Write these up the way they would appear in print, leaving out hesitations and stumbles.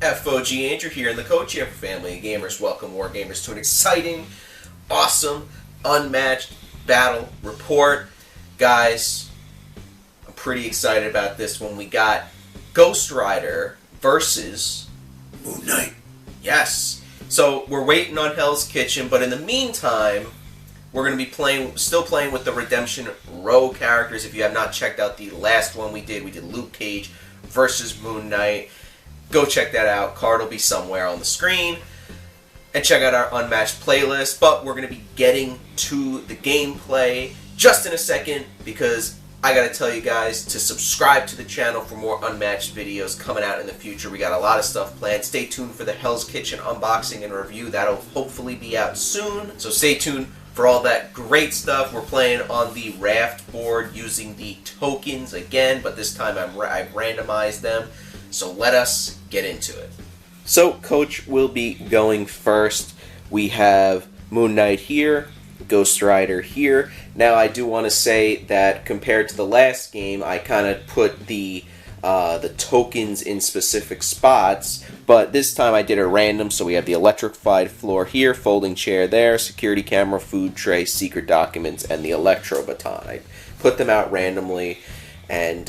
FOG Andrew here, and the Coach here for Family of Gamers. Welcome, War Gamers, to an exciting, awesome, unmatched battle report. Guys, I'm pretty excited about this one. We got Ghost Rider versus Moon Knight. Yes. So we're waiting on Hell's Kitchen, but in the meantime, we're going to be still playing with the Redemption Row characters. If you have not checked out the last one we did Luke Cage versus Moon Knight. Go check that out. Card will be somewhere on the screen. And check out our Unmatched playlist. But we're going to be getting to the gameplay just in a second, because I got to tell you guys to subscribe to the channel for more Unmatched videos coming out in the future. We got a lot of stuff planned. Stay tuned for the Hell's Kitchen unboxing and review. That'll hopefully be out soon. So stay tuned for all that great stuff. We're playing on the raft board using the tokens again, but this time I've randomized them. So let us get into it. So Coach will be going first. We have Moon Knight here, Ghost Rider here. Now I do want to say that compared to the last game, I kind of put the tokens in specific spots, but this time I did it random. So we have the electrified floor here, folding chair there, security camera, food tray, secret documents, and the electro baton. I put them out randomly, and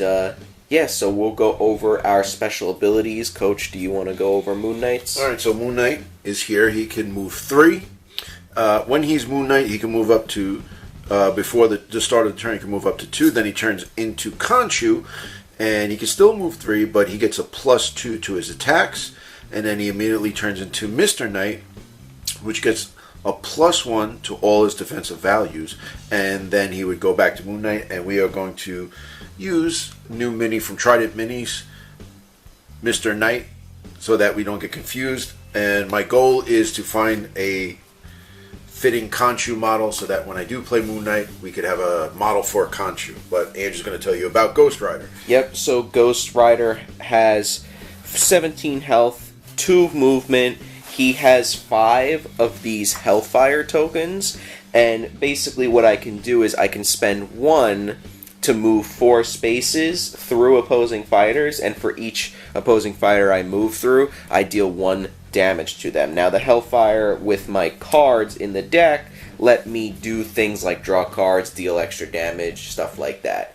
yeah, so we'll go over our special abilities. Coach, do you want to go over Moon Knight's? Alright, so Moon Knight is here. He can move 3. When he's Moon Knight, he can move up to, before the start of the turn, he can move up to 2. Then he turns into Khonshu, and he can still move 3, but he gets a +2 to his attacks. And then he immediately turns into Mr. Knight, which gets a +1 to all his defensive values. And then he would go back to Moon Knight, and we are going to use new mini from Trident Minis, Mr. Knight, so that we don't get confused. And my goal is to find a fitting Khonshu model so that when I do play Moon Knight, we could have a model for Khonshu. But Andrew's going to tell you about Ghost Rider. Yep, so Ghost Rider has 17 health, 2 movement. He has 5 of these Hellfire tokens, and basically what I can do is I can spend 1 to move 4 spaces through opposing fighters, and for each opposing fighter I move through, I deal 1 damage to them. Now the Hellfire with my cards in the deck let me do things like draw cards, deal extra damage, stuff like that.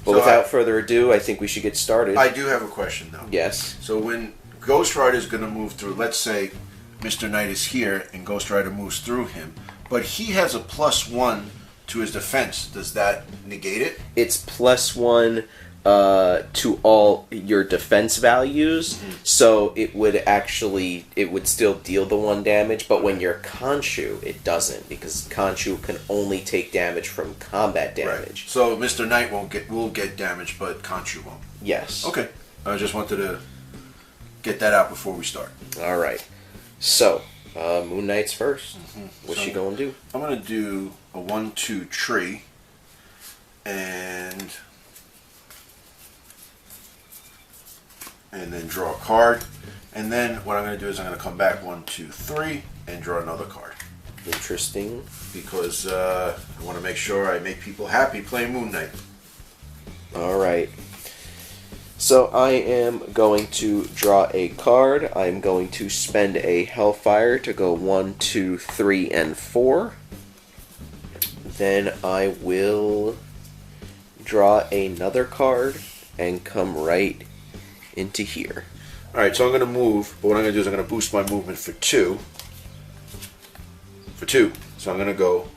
But so without further ado, I think we should get started. I do have a question though. Yes. So when Ghost Rider is going to move through, let's say Mr. Knight is here and Ghost Rider moves through him, but he has a +1 to his defense. Does that negate it? It's +1 to all your defense values, so it would still deal the 1 damage, but when you're Khonshu, it doesn't, because Khonshu can only take damage from combat damage. Right. So Mr. Knight will get damage, but Khonshu won't. Yes. Okay. I just wanted to get that out before we start. Alright. So, Moon Knight's first. What's she going to do? I'm going to do a 1-2 tree, and then draw a card. And then what I'm going to do is I'm going to come back 1, 2, 3 and draw another card. Interesting. Because I want to make sure I make people happy playing Moon Knight. Alright. So I am going to draw a card. I'm going to spend a Hellfire to go 1, 2, 3, and 4. Then I will draw another card and come right into here. Alright, so I'm going to move, but what I'm going to do is I'm going to boost my movement for 2. So I'm going to go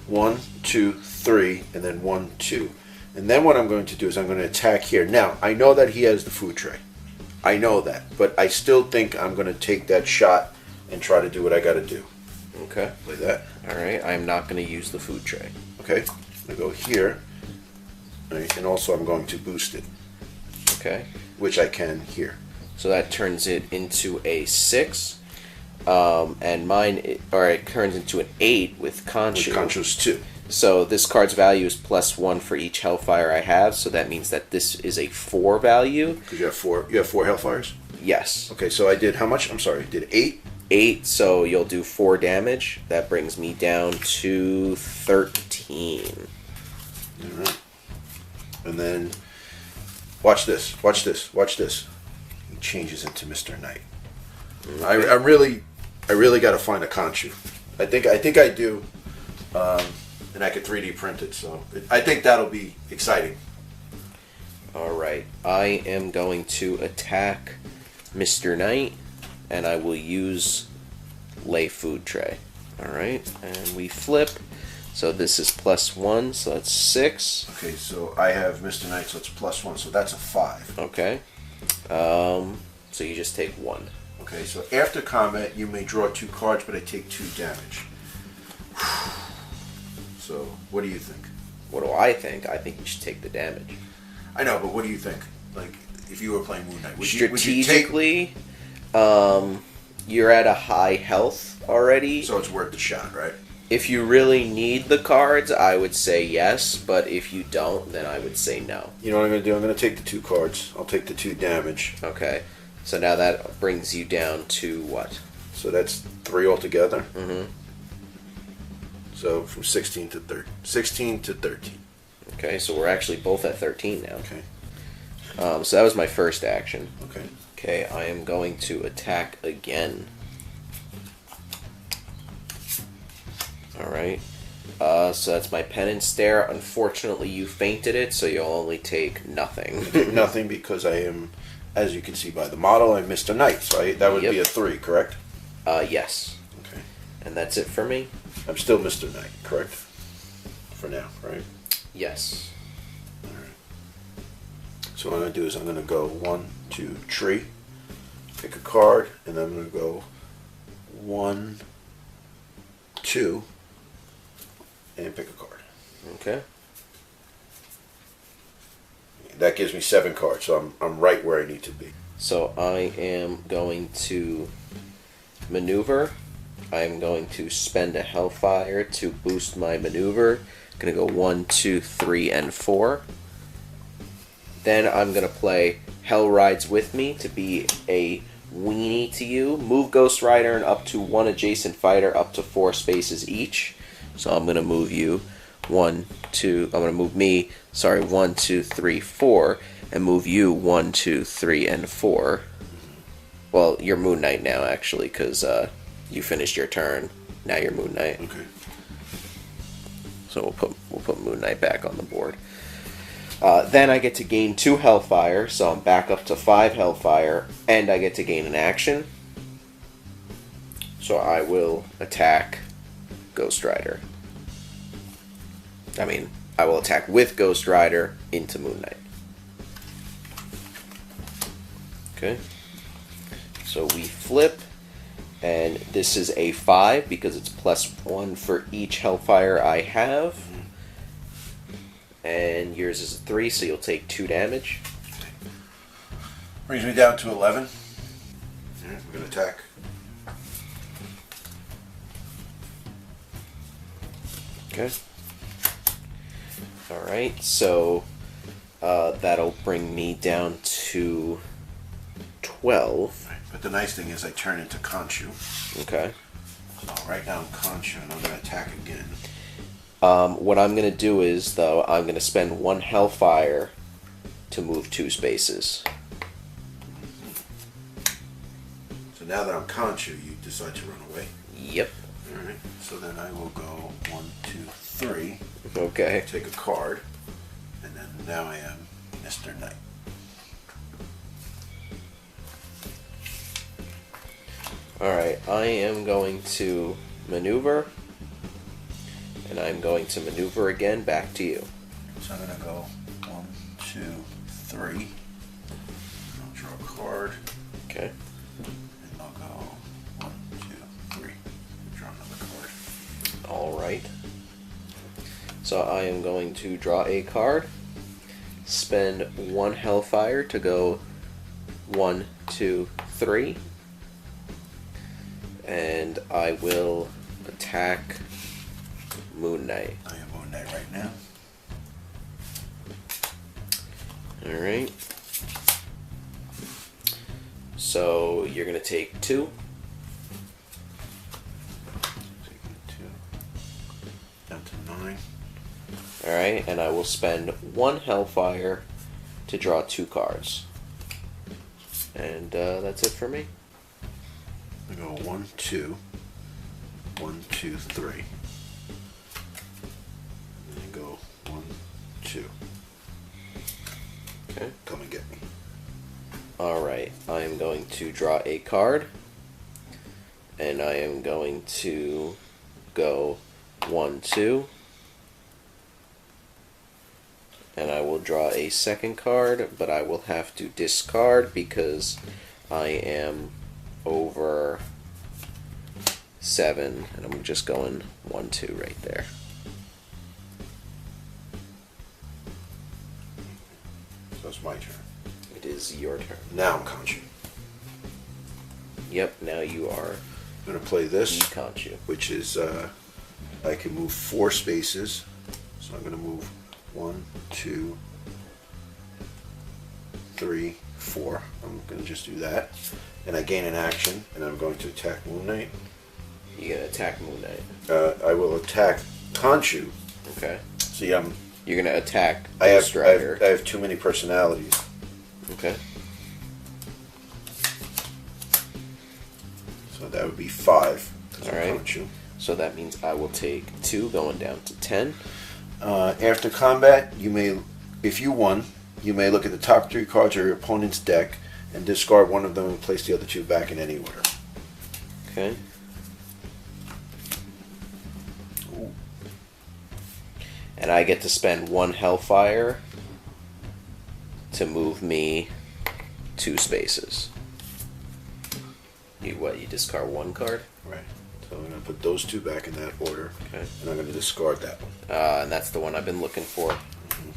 1, 2, 3, and then 1, 2. And then what I'm going to do is I'm going to attack here. Now, I know that he has the food tray. I know that. But I still think I'm going to take that shot and try to do what I got to do. Okay. Play that. Alright, I'm not going to use the food tray. Okay. I'm going to go here. Right, and also I'm going to boost it. Okay. Which I can here. So that turns it into a 6. And mine, it turns into an 8 with Khonshu. With Khonshu's 2. So this card's value is +1 for each Hellfire I have, so that means that this is a 4 value. Because you have 4 Hellfires? Yes. Okay, so I did how much? I'm sorry, I did 8? 8, so you'll do 4 damage. That brings me down to 13. Alright. And then, watch this, watch this, watch this. changes into Mr. Knight. I really got to find a Khonshu. I think I do, and I could 3D print it. So I think that'll be exciting. All right, I am going to attack Mr. Knight, and I will use lay food tray. All right, and we flip. So this is +1, so that's 6. Okay, so I have Mr. Knight, so it's +1, so that's a 5. Okay. So you just take 1. Okay, so after combat, you may draw 2 cards, but I take 2 damage. So, what do you think? What do I think? I think you should take the damage. I know, but what do you think? Like, if you were playing Moon Knight, strategically, you're at a high health already. So it's worth the shot, right? If you really need the cards, I would say yes, but if you don't, then I would say no. You know what I'm going to do? I'm going to take the 2 cards. I'll take the 2 damage. Okay. So now that brings you down to what? So that's 3 altogether. Mm-hmm. So from 16 to 13. Okay, so we're actually both at 13 now. Okay. So that was my first action. Okay. Okay, I am going to attack again. Alright. So that's my penance stare. Unfortunately, you fainted it, so you'll only take nothing. Nothing because I am, as you can see by the model, I'm Mr. Knight. So that would be a 3, correct? Yes. Okay. And that's it for me? I'm still Mr. Knight, correct? For now, right? Yes. Alright. So what I'm going to do is I'm going to go 1, 2, tree, pick a card, and I'm going to go 1, 2, and pick a card. Okay. That gives me 7 cards, so I'm right where I need to be. So I am going to maneuver. I'm going to spend a Hellfire to boost my maneuver. Going to go 1, 2, 3, and 4. Then I'm going to play Hell Rides With Me to be a weenie to you. Move Ghost Rider and up to 1 adjacent fighter up to 4 spaces each. So I'm going to move you 1, 2, I'm going to move me, 1, 2, 3, 4, and move you 1, 2, 3, and 4. Well, you're Moon Knight now, actually, because you finished your turn. Now you're Moon Knight. Okay. So we'll put Moon Knight back on the board. Then I get to gain 2 Hellfire, so I'm back up to 5 Hellfire, and I get to gain an action. So I will attack Ghost Rider. I will attack with Ghost Rider into Moon Knight. Okay. So we flip, and this is a 5 because it's +1 for each Hellfire I have. And yours is a 3, so you'll take 2 damage. Brings me down to 11. Alright, we're going to attack. Okay. Alright, so that'll bring me down to 12. Right, but the nice thing is I turn into Khonshu. Okay. So right now I'm Khonshu, and I'm going to attack again. What I'm going to do is, though, I'm going to spend 1 Hellfire to move 2 spaces. So now that I'm Khonshu, you decide to run away? Yep. Alright, so then I will go 1, 2, 3. Okay. Take a card, and then now I am Mr. Knight. Alright, I am going to maneuver, and I'm going to maneuver again back to you. So I'm going to go 1, 2, 3. I'll draw a card. Okay. And I'll go 1, 2, 3. Draw another card. Alright. So I am going to draw a card, spend 1 Hellfire to go 1, 2, 3. And I will attack Moon Knight. I am Moon Knight right now. Alright. So you're going to take 2. Taking 2. Down to 9. Alright, and I will spend 1 Hellfire to draw 2 cards. And that's it for me. I go 1, 2, 1, 2, 3. And I go 1, 2. Okay. Come and get me. Alright, I am going to draw a card. And I am going to go 1, 2. And I will draw a second card, but I will have to discard because I am over 7, and I'm just going 1, 2 right there. So it's my turn. It is your turn. Now I'm Conchu. Yep, now you are I'm going to play this, Conchu. which is, I can move 4 spaces. So I'm going to move 1, 2, 3, 4. I'm going to just do that. And I gain an action, and I'm going to attack Moon Knight. You're going to attack Moon Knight. I will attack Conchu. Okay. See, You're going to attack I have Strider. I have too many personalities. Okay. So that would be 5. All right. So that means I will take 2, going down to 10. After combat, you may, if you won, you may look at the top 3 cards of your opponent's deck and discard one of them and place the other 2 back in any order. Okay. Ooh. And I get to spend 1 Hellfire to move me 2 spaces. You discard 1 card? Right. So I'm going to put those 2 back in that order. Okay. And I'm going to discard that one. And that's the one I've been looking for. Mm-hmm.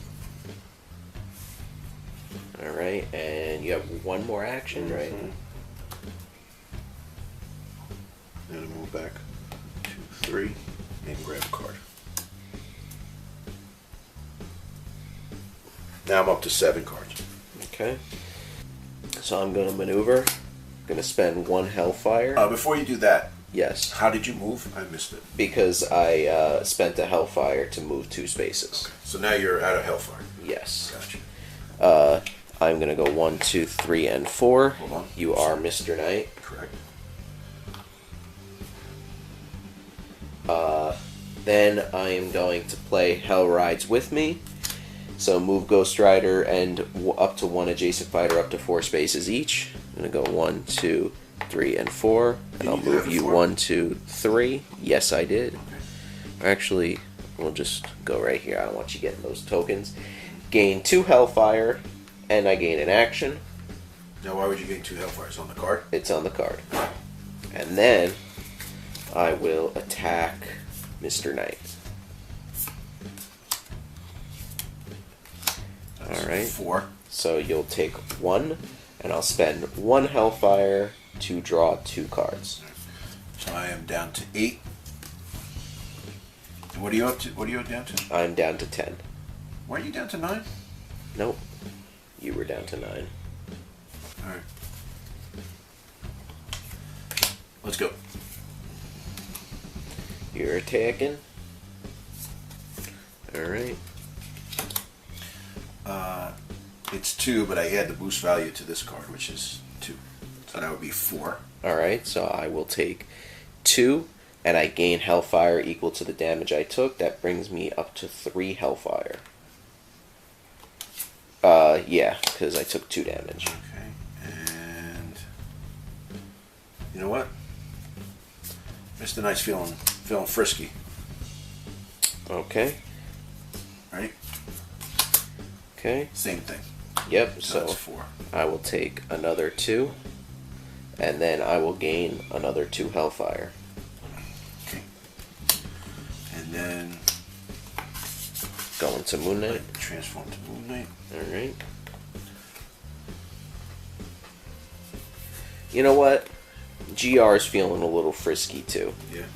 Alright, and you have 1 more action, right? Mm-hmm. And I move back 2, 3, and grab a card. Now I'm up to 7 cards. Okay. So I'm going to maneuver. Going to spend 1 Hellfire. Before you do that, Yes. how did you move? I missed it. Because I spent a Hellfire to move 2 spaces. Okay. So now you're out of Hellfire. Yes. Gotcha. I'm going to go 1, 2, 3, and 4. Hold on. You are Mr. Knight. Correct. Then I am going to play Hell Rides with me. So move Ghost Rider and up to 1 adjacent fighter up to 4 spaces each. I'm going to go 1, 2, 3, and 4. And I'll move you 1, 2, 3. Yes, I did. Okay. Actually, we'll just go right here. I don't want you getting those tokens. Gain 2 Hellfire, and I gain an action. Now why would you gain 2 Hellfires on the card? It's on the card. And then I will attack Mr. Knight. Alright. 4. So you'll take 1, and I'll spend 1 Hellfire to draw 2 cards. So I am down to 8. What are you up to? What are you down to? I'm down to 10. Why are you down to 9? Nope. You were down to 9. Alright. Let's go. You're attacking. Alright. It's 2, but I add the boost value to this card, which is 2. So that would be 4. Alright, so I will take 2, and I gain Hellfire equal to the damage I took. That brings me up to 3 Hellfire. Yeah, because I took 2 damage. Okay, and you know what? Mr. Knight's feeling frisky. Okay. Right? Okay. Same thing. Yep, So so that's 4. I will take another 2, and then I will gain another 2 Hellfire. Okay. And then Going to Moon Knight. transform to Moon Knight. Alright. You know what? GR is feeling a little frisky too. Yeah.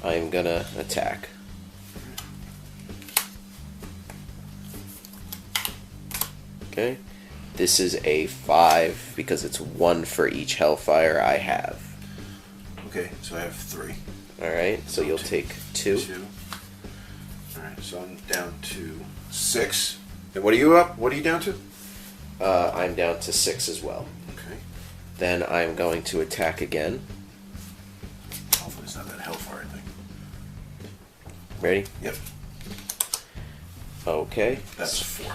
I'm gonna attack. Okay. This is a 5 because it's 1 for each Hellfire I have. Okay, so I have 3. Alright, so you'll take 2. 2. Alright, so I'm down to 6. And what are you up? What are you down to? I'm down to 6 as well. Then I'm going to attack again. Hopefully it's not that hellfire thing. Ready? Yep. Okay. That's 4.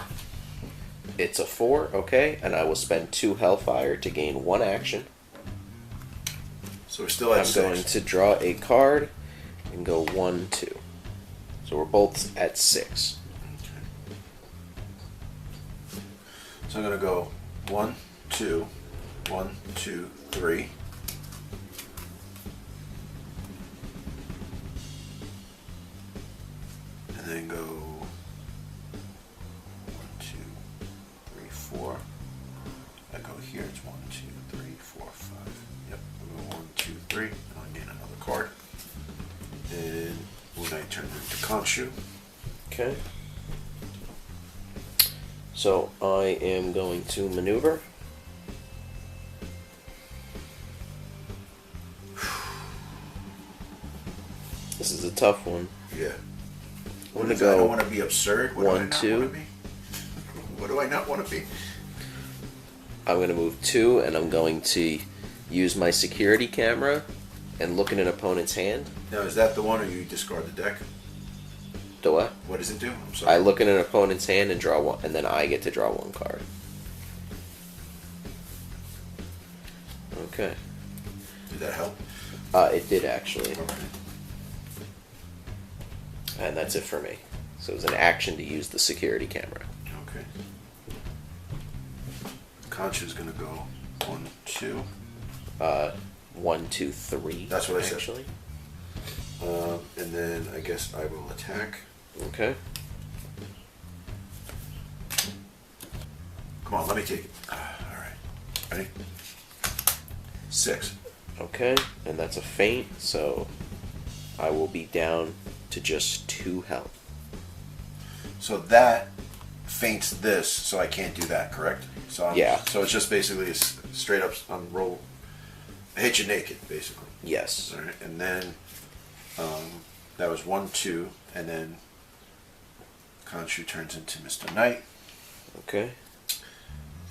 It's a 4, okay, and I will spend 2 Hellfire to gain 1 action. So we're still at 6. I'm going to draw a card and go 1, 2. So we're both at 6. Okay. So I'm going to go 1, 2, 1, 2, 3. And then go 1, 2, 3, 4. I go here, it's 1, 2, 3, 4, 5. Yep, we go 1, 2, 3, and I'll gain another card. And when I turn into Khonshu. Okay. So I am going to maneuver. This is a tough one. Yeah. I'm gonna I go don't want to be absurd. What 1, 2. What do I not want to be? I'm going to move 2, and I'm going to use my security camera and look in an opponent's hand. Now, is that the one, or you discard the deck? Do what? What does it do? I'm sorry. I look in an opponent's hand and draw 1, and then I get to draw 1 card. Okay. Did that help? It did actually. Okay. And that's it for me. So it was an action to use the security camera. Okay. Khonshu's going to go 1, 2. 1, 2, 3. That's what I said. Actually. And then I guess I will attack. Okay. Come on, let me take it. All right. Ready? 6. Okay. And that's a feint, so I will be down to just 2 health. So that feints this, so I can't do that, correct? So Yeah. So it's just basically a straight up on roll. I hit you naked, basically. Yes. All right. And then that was 1, 2, and then Khonshu turns into Mr. Knight, Okay.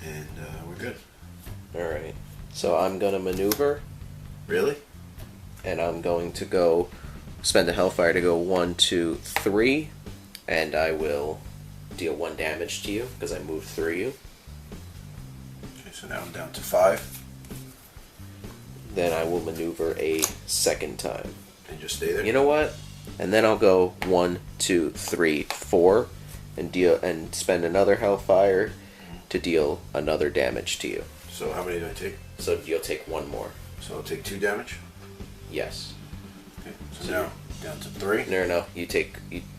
and we're good. Alright. So I'm going to maneuver, Really? and I'm going to go spend a Hellfire to go 1, 2, 3, and I will deal 1 damage to you because I moved through you. Okay, so now I'm down to 5. Then I will maneuver a second time. And just stay there. You know what? And then I'll go 1, 2, 3, 4, and spend another Hellfire to deal another damage to you. So how many do I take? So you'll take 1 more. So I'll take 2 damage. Yes. Okay. So now down to 3. No.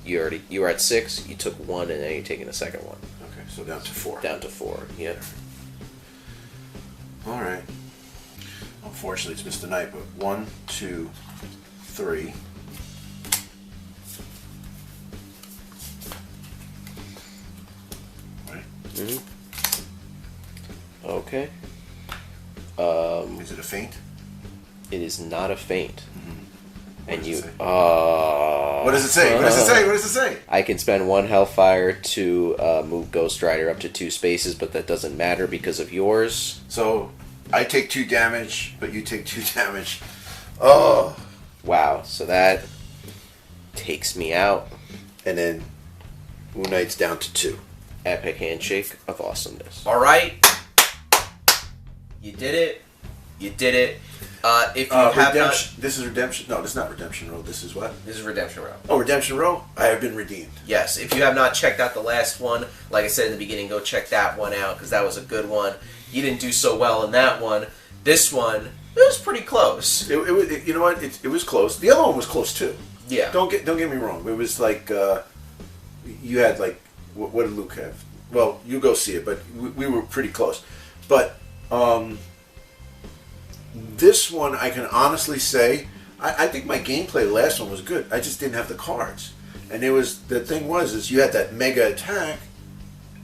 You were at 6. You took 1, and then you're taking the second one. Okay. So down to 4. Down to 4. Yep. All right. Unfortunately, it's Mr. Knight, but 1, 2, 3. Right. Mm-hmm. Okay. Is it a feint? It is not a feint. What And does you. it say? What does it say? What does it say? What does it say? I can spend 1 Hellfire to move Ghost Rider up to 2 spaces, but that doesn't matter because of yours. So I take 2 damage, but you take 2 damage. Oh. Wow. So that takes me out. And then Moon Knight's down to 2. Epic handshake of awesomeness. All right. You did it. You did it. If you have not... This is Redemption... No, this is not Redemption Row. This is what? This is Redemption Row. Oh, Redemption Row? I have been redeemed. Yes, if you have not checked out the last one, like I said in the beginning, go check that one out, because that was a good one. You didn't do so well in that one. This one, it was pretty close. You know what? It was close. The other one was close, too. Yeah. Don't get me wrong. It was like... you had, like... What did Luke have? Well, you go see it, but we were pretty close. But... this one, I can honestly say, I think my gameplay last one was good. I just didn't have the cards, and the thing was you had that mega attack,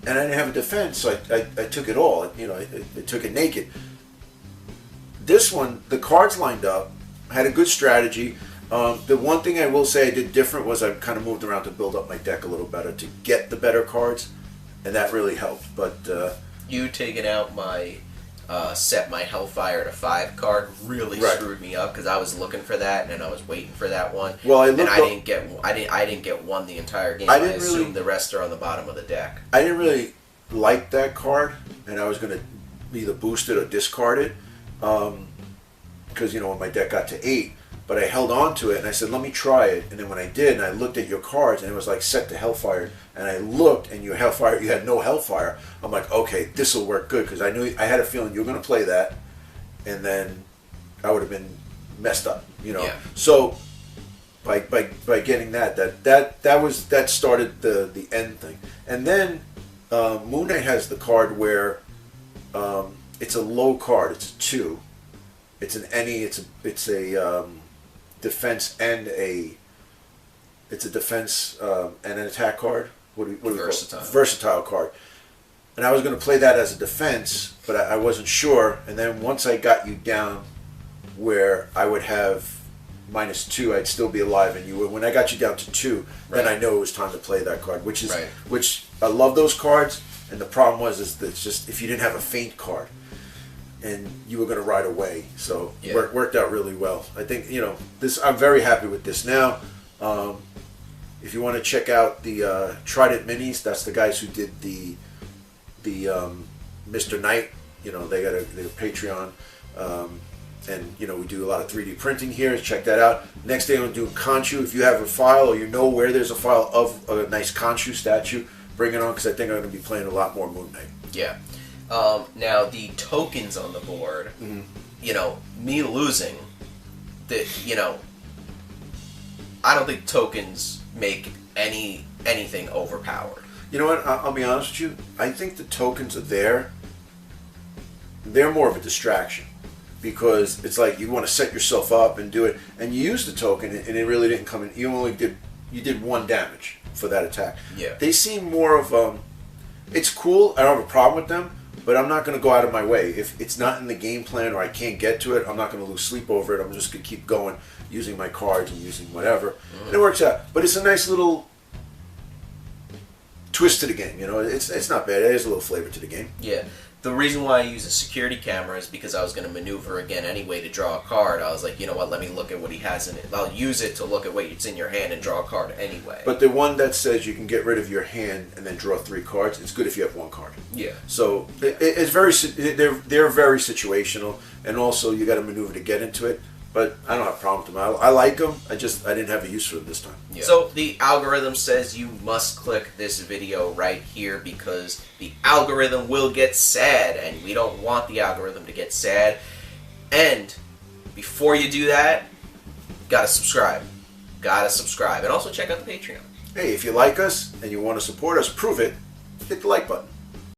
and I didn't have a defense, so I took it all. You know, I took it naked. This one, the cards lined up, had a good strategy. The one thing I will say I did different was I kind of moved around to build up my deck a little better to get the better cards, and that really helped. But You taking out my set my Hellfire to 5 card really screwed me up because I was looking for that and I was waiting for that one. Well, I didn't get one the entire game. I assumed the rest are on the bottom of the deck. I didn't really like that card, and I was going to either boost it or discard it because when my deck got to 8. But I held on to it and I said, let me try it. And then when I did, and I looked at your cards, and it was like set to Hellfire, and I looked, and you had no Hellfire. I'm like, okay, this will work good because I had a feeling you were going to play that, and then I would have been messed up, Yeah. So by getting that started the end thing, and then Moon Knight has the card where it's a low card. It's a 2. It's an any. It's a defense and it's a defense and an attack card. What do we Versatile. Call it? Versatile card. And I was going to play that as a defense, but I wasn't sure. And then once I got you down where I would have -2, I'd still be alive, and you would. When I got you down to 2, then I know it was time to play that card, which I love those cards. And the problem was that it's just if you didn't have a feint card, and you were going to ride away, so it worked out really well. I think this. I'm very happy with this now. If you want to check out the Trident Minis, that's the guys who did the Mr. Knight. They got their Patreon, and we do a lot of 3D printing here. Check that out. Next day I'm doing Khonshu. If you have a file or you know where there's a file of a nice Khonshu statue, bring it on because I think I'm going to be playing a lot more Moon Knight. Yeah. Now the tokens on the board, me losing, I don't think tokens make anything overpowered. You know what? I'll be honest with you. I think the tokens are there. They're more of a distraction because it's like you want to set yourself up and do it, and you use the token, and it really didn't come in. You did 1 damage for that attack. Yeah. They seem more of it's cool. I don't have a problem with them. But I'm not going to go out of my way. If it's not in the game plan or I can't get to it, I'm not going to lose sleep over it. I'm just going to keep going, using my cards and using whatever. And it works out. But it's a nice little twist to the game. It's not bad. It has a little flavor to the game. Yeah. The reason why I use a security camera is because I was going to maneuver again anyway to draw a card. I was like, you know what, let me look at what he has in it. I'll use it to look at what's in your hand and draw a card anyway. But the one that says you can get rid of your hand and then draw 3 cards, it's good if you have 1 card. Yeah. So it's they're very situational, and also you got to maneuver to get into it. But I don't have a problem with them. I like them. I didn't have a use for them this time. Yeah. So the algorithm says you must click this video right here because the algorithm will get sad, and we don't want the algorithm to get sad. And before you do that, gotta subscribe. And also check out the Patreon. Hey, if you like us and you want to support us, prove it. Hit the like button.